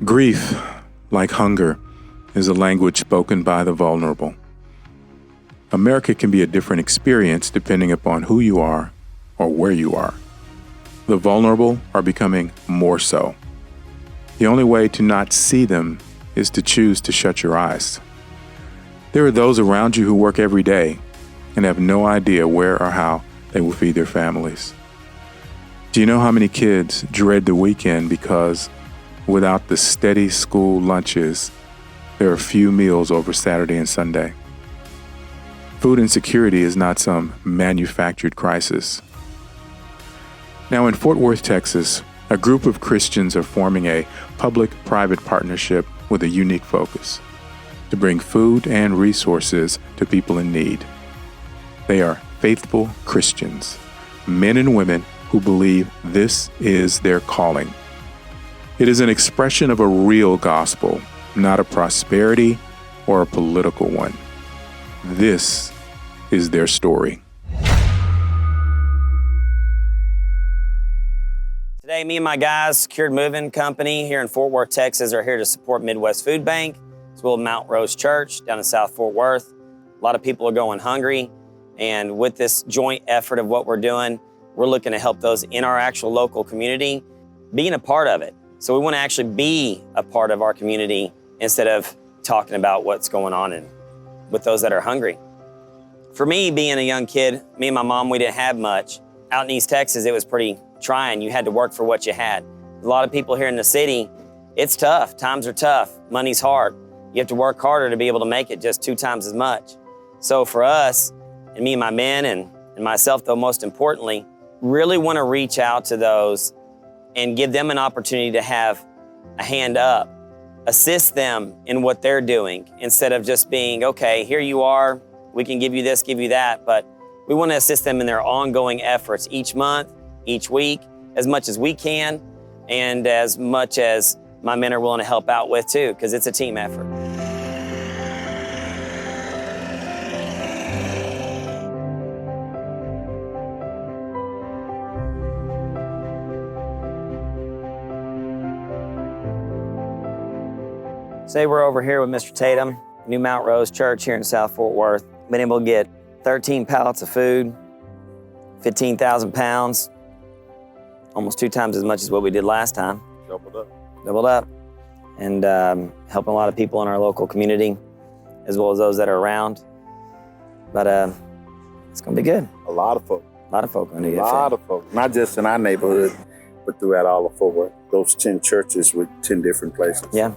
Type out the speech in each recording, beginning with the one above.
Grief, like hunger, is a language spoken by the vulnerable. America can be a different experience depending upon who you are or where you are. The vulnerable are becoming more so. The only way to not see them is to choose to shut your eyes. There are those around you who work every day and have no idea where or how they will feed their families. Do you know how many kids dread the weekend because without the steady school lunches, there are few meals over Saturday and Sunday? Food insecurity is not some manufactured crisis. Now in Fort Worth, Texas, a group of Christians are forming a public-private partnership with a unique focus to bring food and resources to people in need. They are faithful Christians, men and women who believe this is their calling. It is an expression of a real gospel, not a prosperity or a political one. This is their story. Today, me and my guys, Secured Moving Company here in Fort Worth, Texas, are here to support Midwest Food Bank, as well as Mount Rose Church down in South Fort Worth. A lot of people are going hungry, and with this joint effort of what we're doing, we're looking to help those in our actual local community being a part of it. So we want to actually be a part of our community instead of talking about what's going on with those that are hungry. For me, being a young kid, me and my mom, we didn't have much. Out in East Texas, it was pretty trying. You had to work for what you had. A lot of people here in the city, it's tough. Times are tough. Money's hard. You have to work harder to be able to make it just 2 times as much. So for us, and me and my men and myself, though, most importantly, really want to reach out to those and give them an opportunity to have a hand up, assist them in what they're doing instead of just being, okay, here you are, we can give you this, give you that, but we want to assist them in their ongoing efforts each month, each week, as much as we can, and as much as my men are willing to help out with too, because it's a team effort. Say we're over here with Mr. Tatum, New Mount Rose Church here in South Fort Worth. Been able to get 13 pallets of food, 15,000 pounds, almost 2 times as much as what we did last time. Doubled up. And helping a lot of people in our local community, as well as those that are around. But it's gonna be good. A lot of folk. A lot of folk gonna get fed. A lot of folk, not just in our neighborhood, but throughout all of Fort Worth. Those 10 churches with 10 different places. Yeah.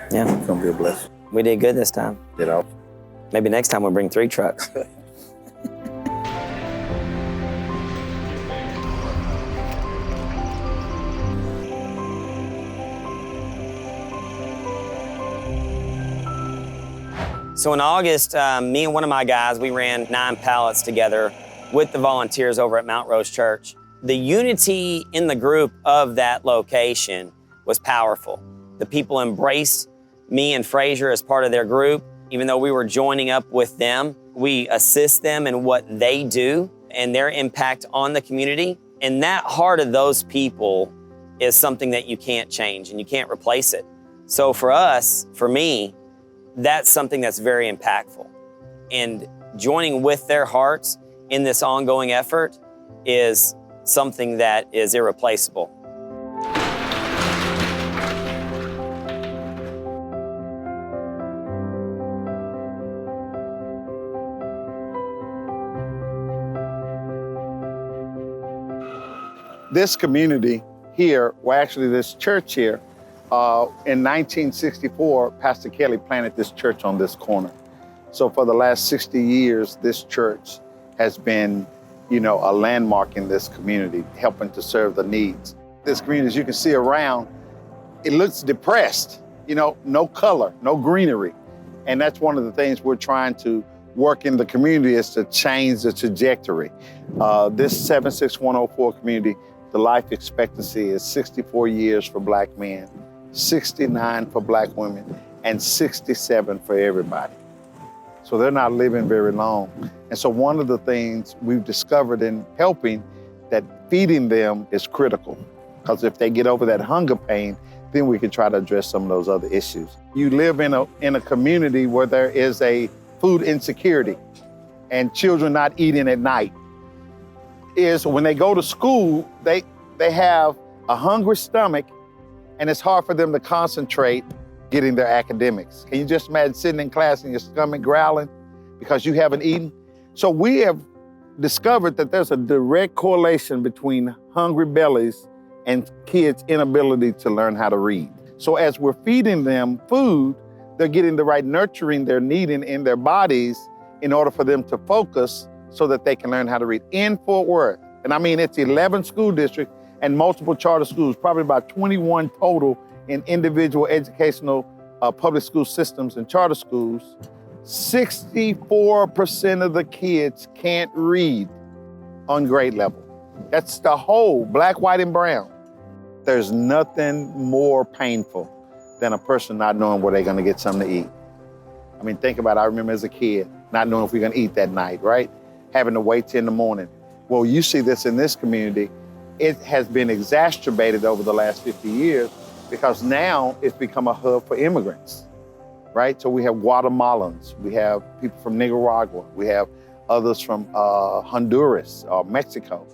It's gonna be a blessing. We did good this time. You know? Maybe next time we'll bring 3 trucks. So in August, me and one of my guys, we ran 9 pallets together with the volunteers over at Mount Rose Church. The unity in the group of that location was powerful. The people embraced me and Frazier as part of their group. Even though we were joining up with them, we assist them in what they do and their impact on the community. And that heart of those people is something that you can't change and you can't replace it. So for us, for me, that's something that's very impactful. And joining with their hearts in this ongoing effort is something that is irreplaceable. This community here, well, actually this church here, in 1964, Pastor Kelly planted this church on this corner. So for the last 60 years, this church has been, a landmark in this community, helping to serve the needs. This community, as you can see around, it looks depressed, no color, no greenery. And that's one of the things we're trying to work in the community is to change the trajectory. This 76104 community, the life expectancy is 64 years for Black men, 69 for Black women, and 67 for everybody. So they're not living very long. And so one of the things we've discovered in helping, that feeding them is critical. Because if they get over that hunger pain, then we can try to address some of those other issues. You live in a community where there is a food insecurity and children not eating at night. Is when they go to school, they have a hungry stomach, and it's hard for them to concentrate getting their academics. Can you just imagine sitting in class and your stomach growling because you haven't eaten? So we have discovered that there's a direct correlation between hungry bellies and kids' inability to learn how to read. So as we're feeding them food, they're getting the right nurturing they're needing in their bodies in order for them to focus so that they can learn how to read. In Fort Worth, and I mean it's 11 school districts and multiple charter schools, probably about 21 total in individual educational public school systems and charter schools, 64% of the kids can't read on grade level. That's the whole, black, white, and brown. There's nothing more painful than a person not knowing where they're gonna get something to eat. I mean, think about it. I remember as a kid, not knowing if we're gonna eat that night, right? Having to wait till in the morning. Well, you see this in this community. It has been exacerbated over the last 50 years because now it's become a hub for immigrants, right? So we have Guatemalans, we have people from Nicaragua, we have others from Honduras or Mexico,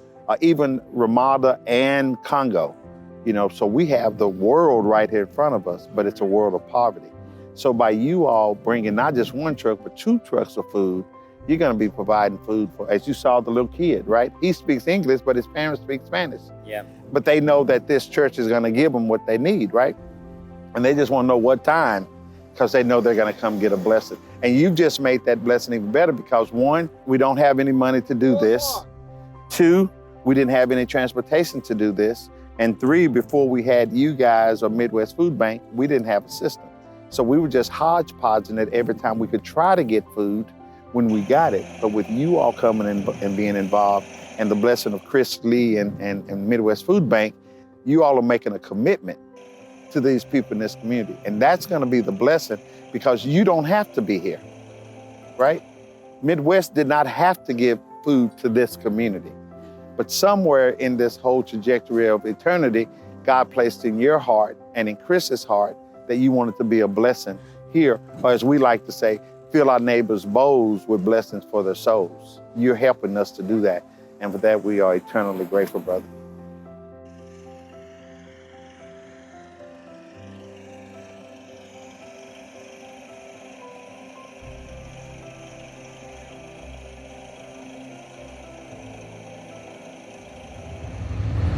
even Ramada and Congo. You know, so we have the world right here in front of us, but it's a world of poverty. So by you all bringing not just one truck, but 2 trucks of food, you're gonna be providing food for, as you saw the little kid, right? He speaks English, but his parents speak Spanish. Yeah. But they know that this church is gonna give them what they need, right? And they just wanna know what time, because they know they're gonna come get a blessing. And you've just made that blessing even better because 1, we don't have any money to do this. 2, we didn't have any transportation to do this. And 3, before we had you guys or Midwest Food Bank, we didn't have a system. So we were just hodgepodging it every time we could try to get food when we got it. But with you all coming in and being involved and the blessing of Chris Lee and Midwest Food Bank, you all are making a commitment to these people in this community. And that's gonna be the blessing because you don't have to be here, right? Midwest did not have to give food to this community. But somewhere in this whole trajectory of eternity, God placed in your heart and in Chris's heart that you wanted to be a blessing here, or as we like to say, fill our neighbors' bowls with blessings for their souls. You're helping us to do that. And for that, we are eternally grateful, brother.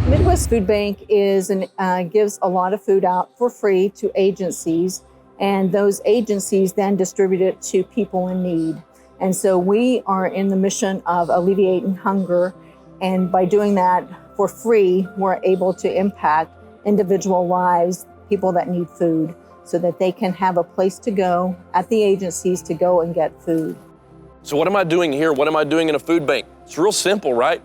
Midwest Food Bank gives a lot of food out for free to agencies, and those agencies then distribute it to people in need. And so we are in the mission of alleviating hunger, and by doing that for free, we're able to impact individual lives, people that need food, so that they can have a place to go at the agencies to go and get food. So what am I doing here? What am I doing in a food bank? It's real simple, right?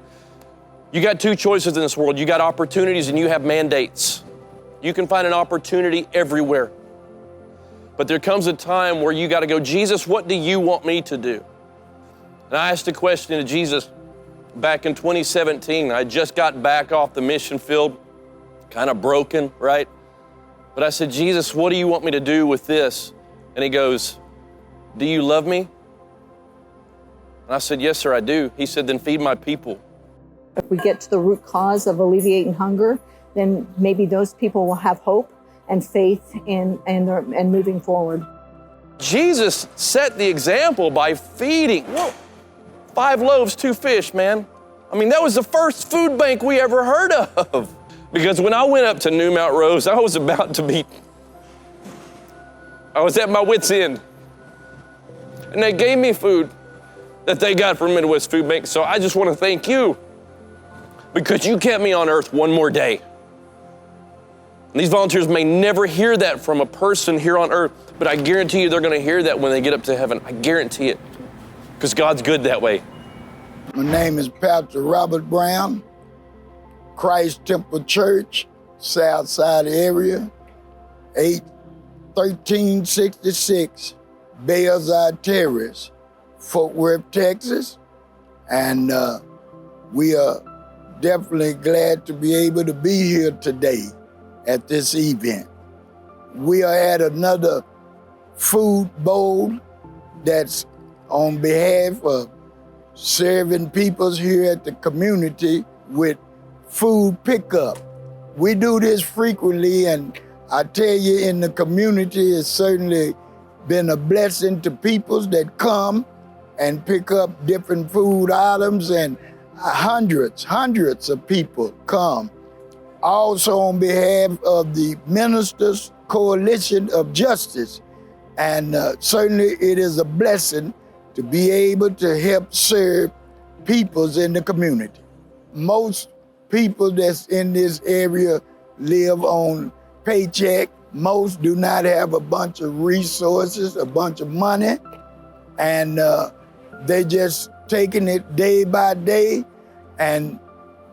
You got 2 choices in this world. You got opportunities and you have mandates. You can find an opportunity everywhere. But there comes a time where you got to go, Jesus, what do you want me to do? And I asked a question to Jesus back in 2017. I just got back off the mission field, kind of broken, right? But I said, Jesus, what do you want me to do with this? And he goes, do you love me? And I said, yes, sir, I do. He said, then feed my people. If we get to the root cause of alleviating hunger, then maybe those people will have hope and faith in moving forward. Jesus set the example by feeding 5 loaves, 2 fish, man. I mean, that was the first food bank we ever heard of. Because when I went up to New Mount Rose, I was at my wit's end. And they gave me food that they got from Midwest Food Bank. So I just want to thank you because you kept me on earth one more day. And these volunteers may never hear that from a person here on earth, but I guarantee you they're going to hear that when they get up to heaven. I guarantee it, because God's good that way. My name is Pastor Robert Brown, Christ Temple Church, Southside area, 1366 Bayside Terrace, Fort Worth, Texas. And we are definitely glad to be able to be here today at this event. We are at another food bowl that's on behalf of serving peoples here at the community with food pickup. We do this frequently, and I tell you, in the community, it's certainly been a blessing to peoples that come and pick up different food items, and hundreds of people come. Also on behalf of the Ministers Coalition of Justice, and certainly it is a blessing to be able to help serve peoples in the community. Most people that's in this area live on paycheck. Most do not have a bunch of resources, a bunch of money, and they just taking it day by day. And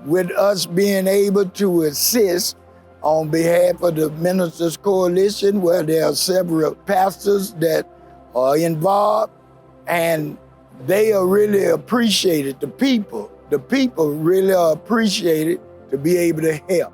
with us being able to assist on behalf of the Ministers Coalition, where there are several pastors that are involved, and they are really appreciated. The people really are appreciated to be able to help.